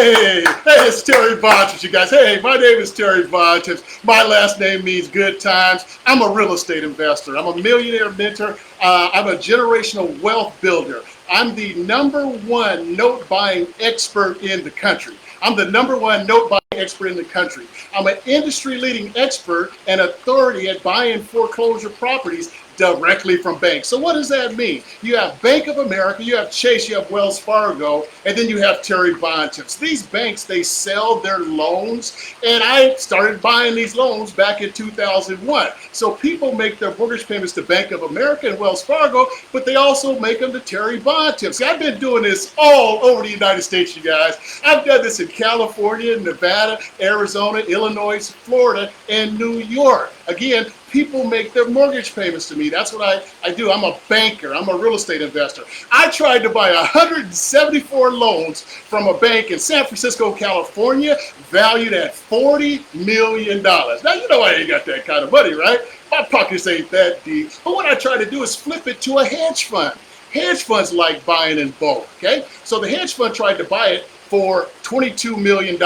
Hey, it's Terry Bontemps, you guys. Hey, my name is Terry Bontemps. My last name means good times. I'm a real estate investor. I'm a millionaire mentor. I'm a generational wealth builder. I'm the #1 note buying expert in the country. I'm the #1 note buying expert in the country. I'm an industry leading expert and authority at buying foreclosure properties directly from banks. So what does that mean? You have Bank of America, you have Chase, you have Wells Fargo, and then you have Terry Bontemps. These banks, they sell their loans, and I started buying these loans back in 2001. So people make their mortgage payments to Bank of America and Wells Fargo, but they also make them to Terry Bontemps. See, I've been doing this all over the United States, you guys. I've done this in California, Nevada, Arizona, Illinois, Florida, and New York. Again, people make their mortgage payments to me. That's what I do. I'm a banker. I'm a real estate investor. I tried to buy 174 loans from a bank in San Francisco, California, valued at $40 million. Now, you know I ain't got that kind of money, right? My pockets ain't that deep. But what I try to do is flip it to a hedge fund. Hedge funds like buying in bulk, okay? So the hedge fund tried to buy it for $22 million.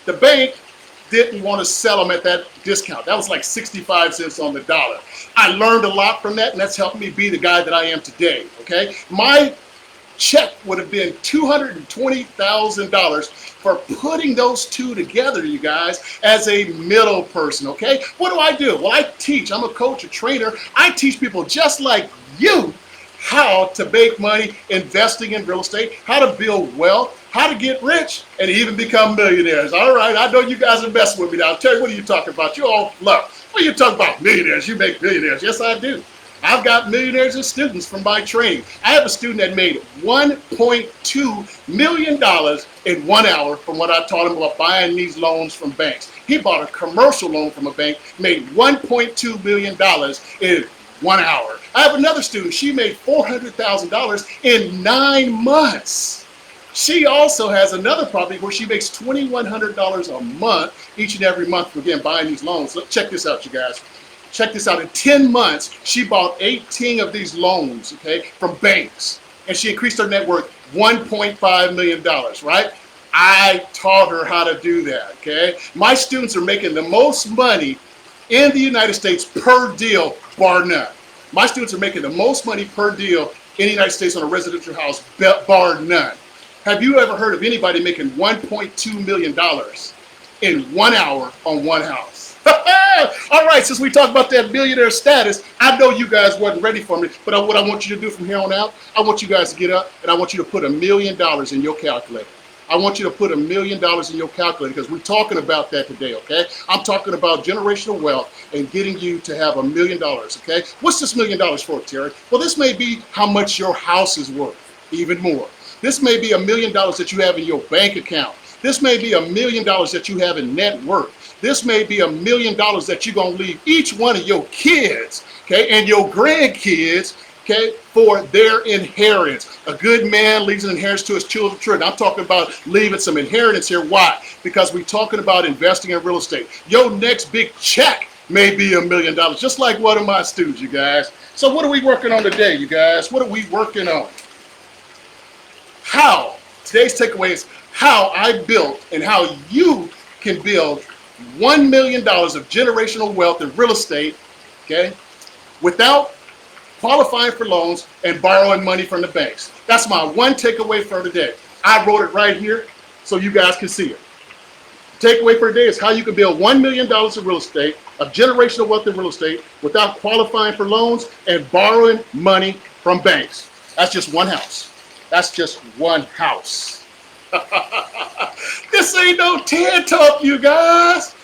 The bank didn't want to sell them at that discount. That was like 65 cents on the dollar. I learned a lot from that, and that's helped me be the guy that I am today, okay? My check would have been $220,000 for putting those two together, you guys, as a middle person, okay? What do? Well, I teach. I'm a coach, a trainer. I teach people just like you how to make money investing in real estate, how to build wealth, how to get rich, and even become millionaires. All right, I know you guys are messing with me now. Terry, what are you talking about? You all love. What are you talking about? Millionaires. You make millionaires. Yes, I do. I've got millionaires as students from my training. I have a student that made $1.2 million in 1 hour from what I taught him about buying these loans from banks. He bought a commercial loan from a bank, made $1.2 million in 1 hour. I have another student. She made $400,000 in 9 months. She also has another property where she makes $2,100 a month each and every month, again, buying these loans. So check this out, you guys. Check this out. In 10 months, she bought 18 of these loans, okay, from banks. And she increased her net worth $1.5 million, right? I taught her how to do that, okay? My students are making the most money in the United States per deal, bar none. My students are making the most money per deal in the United States on a residential house, bar none. Have you ever heard of anybody making $1.2 million in 1 hour on one house? All right, since we talked about that millionaire status, I know you guys wasn't ready for me, but what I want you to do from here on out, I want you guys to get up and I want you to put $1 million in your calculator. I want you to put $1 million in your calculator because we're talking about that today, okay? I'm talking about generational wealth and getting you to have $1 million, okay? What's this $1 million for, Terry? Well, this may be how much your house is worth, even more. This may be $1 million that you have in your bank account. This may be $1 million that you have in net worth. This may be $1 million that you're gonna leave each one of your kids, okay, and your grandkids, okay, for their inheritance. A good man leaves an inheritance to his children. I'm talking about leaving some inheritance here. Why? Because we're talking about investing in real estate. Your next big check may be $1 million, just like one of my students, you guys. So what are we working on today, you guys? What are we working on? How? Today's takeaway is how I built and how you can build $1 million of generational wealth in real estate, okay, without qualifying for loans and borrowing money from the banks. That's my one takeaway for today. I wrote it right here so you guys can see it. Takeaway for today is how you can build $1 million in real estate, of generational wealth in real estate, without qualifying for loans and borrowing money from banks. That's just one house. That's just one house. This ain't no TED Talk, you guys.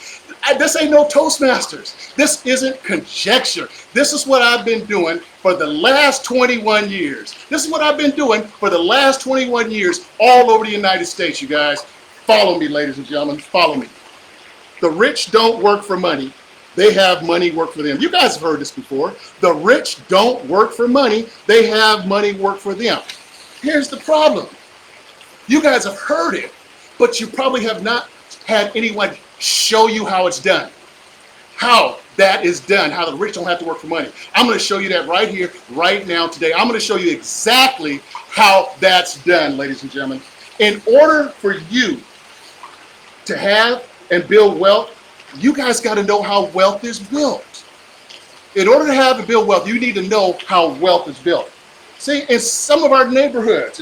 This ain't no Toastmasters. This isn't conjecture. This is what I've been doing for the last 21 years. This is what I've been doing for the last 21 years all over the United States, you guys. Follow me, ladies and gentlemen. Follow me. The rich don't work for money. They have money work for them. You guys have heard this before. The rich don't work for money. They have money work for them. Here's the problem. You guys have heard it, but you probably have not had anyone show you how it's done. How that is done, how the rich don't have to work for money. I'm going to show you that right here, right now, today. I'm going to show you exactly how that's done, ladies and gentlemen. In order for you to have and build wealth, you guys got to know how wealth is built. In order to have and build wealth, you need to know how wealth is built. See, in some of our neighborhoods,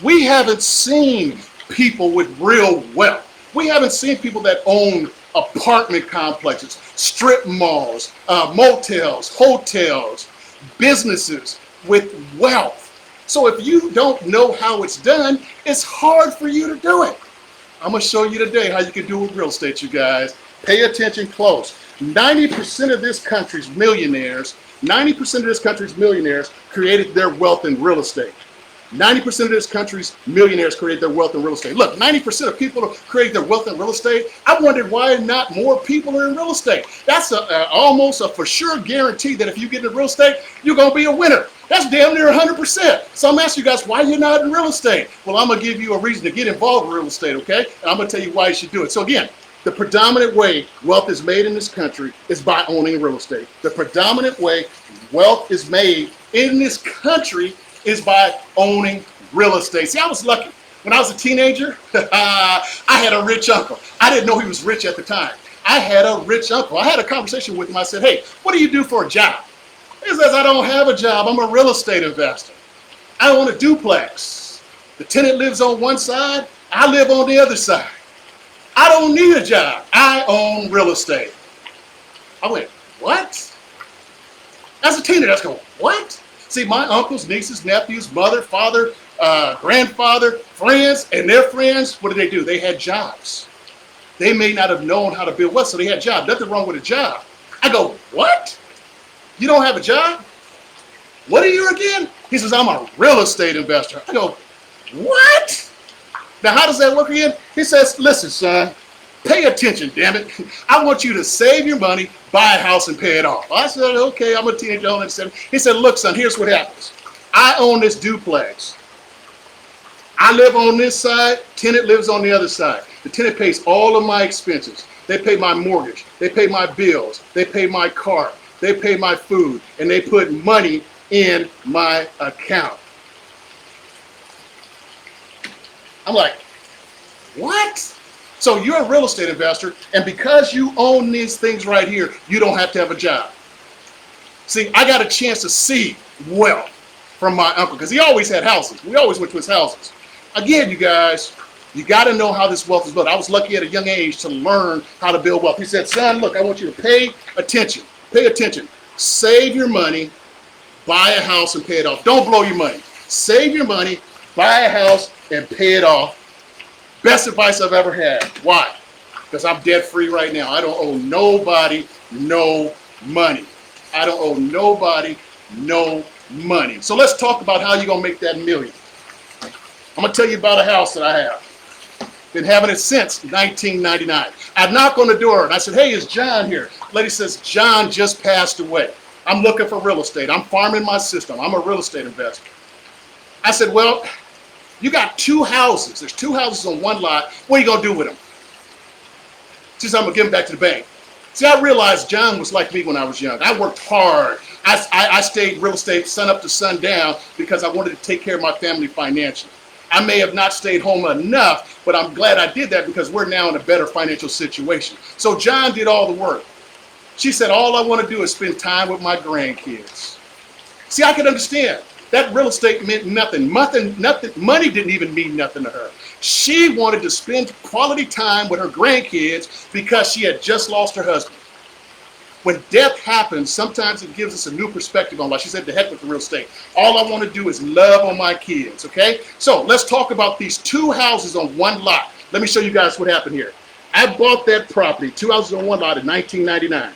we haven't seen people with real wealth. We haven't seen people that own apartment complexes, strip malls, motels, hotels, businesses with wealth. So if you don't know how it's done, it's hard for you to do it. I'm going to show you today how you can do it with real estate, you guys. Pay attention close. 90% of this country's millionaires, created their wealth in real estate. 90% of this country's millionaires create their wealth in real estate. Look, 90% of people create their wealth in real estate. I wondered why not more people are in real estate. That's almost a for sure guarantee that if you get into real estate, you're going to be a winner. That's damn near 100%. So I'm asking you guys, why you're not in real estate? Well, I'm going to give you a reason to get involved in real estate, okay? And I'm going to tell you why you should do it. So again, the predominant way wealth is made in this country is by owning real estate. The predominant way wealth is made in this country is by owning real estate. See, I was lucky. When I was a teenager, I had a rich uncle. I didn't know he was rich at the time. I had a rich uncle. I had a conversation with him. I said, hey, what do you do for a job? He says, I don't have a job. I'm a real estate investor. I own a duplex. The tenant lives on one side. I live on the other side. I don't need a job. I own real estate. I went, what? As a teenager, I was going, what? See, my uncles, nieces, nephews, mother, father, grandfather, friends, and their friends, what did they do? They had jobs. They may not have known how to build wealth, so they had jobs. Nothing wrong with a job. I go, what? You don't have a job? What are you again? He says, I'm a real estate investor. I go, what? Now, how does that work again? He says, listen, son, pay attention, damn it. I want you to save your money, buy a house, and pay it off. I said, okay, I'm a teenager. He said, look, son, here's what happens. I own this duplex. I live on this side. Tenant lives on the other side. The tenant pays all of my expenses. They pay my mortgage. They pay my bills. They pay my car. They pay my food. And they put money in my account. I'm like, what? So you're a real estate investor, and because you own these things right here, you don't have to have a job. See, I got a chance to see wealth from my uncle, because he always had houses. We always went to his houses. Again, you guys, you got to know how this wealth is built. I was lucky at a young age to learn how to build wealth. He said, son, look, I want you to pay attention. Pay attention. Save your money, buy a house, and pay it off. Don't blow your money. Save your money, buy a house, and pay it off. Best advice I've ever had. Why? Because I'm debt free right now. I don't owe nobody no money. I don't owe nobody no money. So let's talk about how you're going to make that million. I'm going to tell you about a house that I have. Been having it since 1999. I knock on the door and I said, hey, is John here? Lady says, John just passed away. I'm looking for real estate. I'm farming my system. I'm a real estate investor. I said, well, you got two houses. There's two houses on one lot. What are you going to do with them? She said, I'm going to give them back to the bank. See, I realized John was like me when I was young. I worked hard. I stayed real estate sun up to sundown because I wanted to take care of my family financially. I may have not stayed home enough, but I'm glad I did that because we're now in a better financial situation. So John did all the work. She said, all I want to do is spend time with my grandkids. See, I could understand. That real estate meant nothing. Money didn't even mean nothing to her. She wanted to spend quality time with her grandkids because she had just lost her husband. When death happens, sometimes it gives us a new perspective on life. She said, to heck with the real estate. All I want to do is love on my kids, okay? So let's talk about these two houses on one lot. Let me show you guys what happened here. I bought that property, two houses on one lot in 1999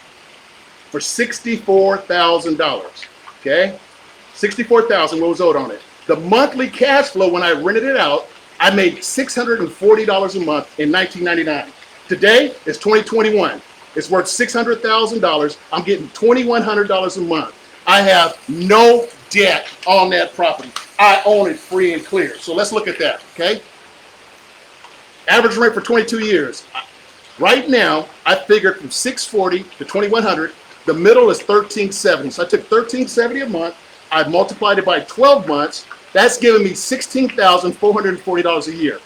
for $64,000, okay? $64,000 what was owed on it. The monthly cash flow when I rented it out, I made $640 a month in 1999. Today, it's 2021. It's worth $600,000. I'm getting $2,100 a month. I have no debt on that property. I own it free and clear. So let's look at that, okay? Average rent for 22 years. Right now, I figured from $640 to $2,100. The middle is $1,370. So I took $1,370 a month. I multiplied it by 12 months, That's giving me $16,440 a year.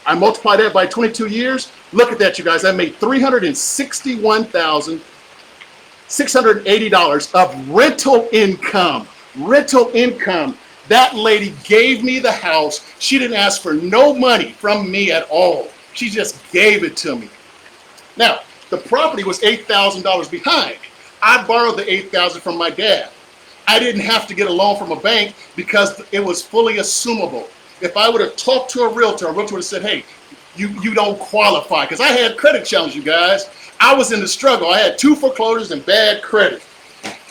I multiply that by 22 years. Look at that, you guys. I made $361,680 of rental income. Rental income. That lady gave me the house. She didn't ask for no money from me at all. She just gave it to me. Now, the property was $8,000 behind. I borrowed the $8,000 from my dad. I didn't have to get a loan from a bank because it was fully assumable. If I would have talked to a realtor would have said, hey, you don't qualify. Because I had credit challenges, you guys. I was in the struggle. I had 2 foreclosures and bad credit.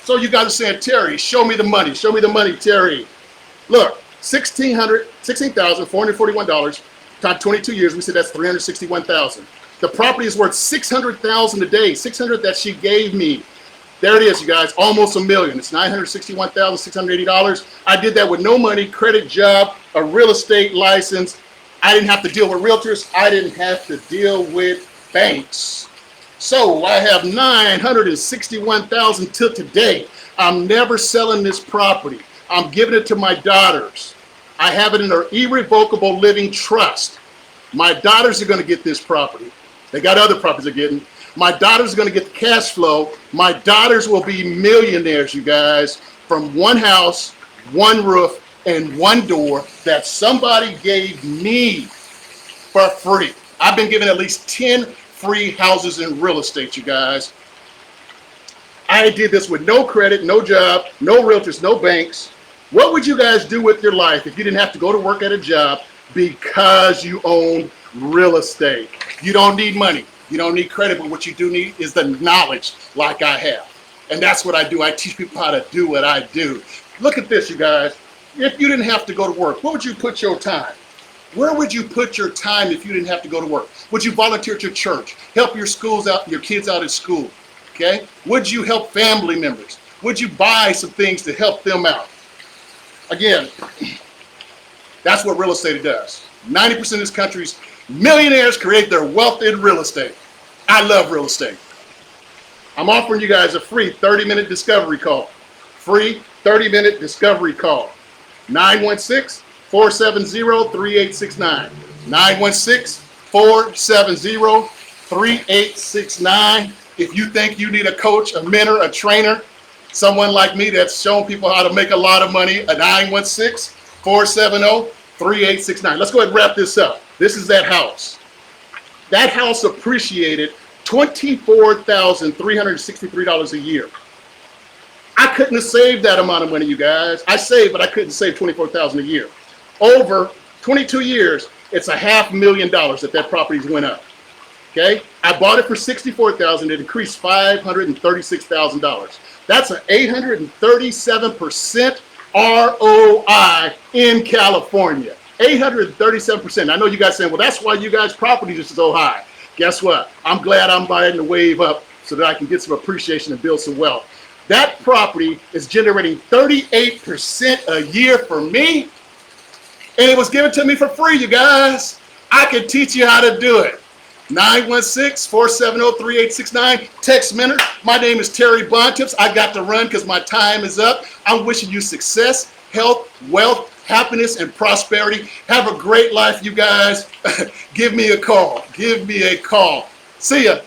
So you guys are saying, Terry, show me the money. Show me the money, Terry. Look, $16,441 times 22 years. We said that's $361,000. The property is worth $600,000 a day. $600,000 that she gave me. There it is, you guys, almost $1 million. It's $961,680. I did that with no money, credit, job, a real estate license. I didn't have to deal with realtors. I didn't have to deal with banks. So I have $961,000 till today. I'm never selling this property. I'm giving it to my daughters. I have it in an irrevocable living trust. My daughters are going to get this property. They got other properties they're getting. My daughters are going to get the cash flow. My daughters will be millionaires, you guys, from one house, one roof, and one door that somebody gave me for free. I've been given at least 10 free houses in real estate, you guys. I did this with no credit, no job, no realtors, no banks. What would you guys do with your life if you didn't have to go to work at a job because you own real estate? You don't need money. You don't need credit, but what you do need is the knowledge like I have. And that's what I do. I teach people how to do what I do. Look at this, you guys. If you didn't have to go to work, where would you put your time? Where would you put your time if you didn't have to go to work? Would you volunteer at your church? Help your schools out, your kids out at school? Okay? Would you help family members? Would you buy some things to help them out? Again, that's what real estate does. 90% of this country's millionaires create their wealth in real estate. I love real estate. I'm offering you guys a free 30-minute discovery call. Free 30-minute discovery call. 916-470-3869. 916-470-3869. If you think you need a coach, a mentor, a trainer, someone like me that's showing people how to make a lot of money, a 916-470-3869. Let's go ahead and wrap this up. This is that house. That house appreciated $24,363 a year. I couldn't have saved that amount of money, you guys. I saved, but I couldn't save $24,000 a year. Over 22 years, it's $500,000 that property's went up. Okay? I bought it for $64,000. It increased $536,000. That's an 837% ROI in California. 837%. I know you guys saying, well, that's why you guys' property is so high. Guess what? I'm glad I'm riding the wave up so that I can get some appreciation and build some wealth. That property is generating 38% a year for me, and it was given to me for free, you guys. I can teach you how to do it. 916-470-3869. Text mentor. My name is Terry Bontemps. I got to run because my time is up. I'm wishing you success, health, wealth, happiness, and prosperity. Have a great life, you guys. Give me a call. Give me a call. See ya.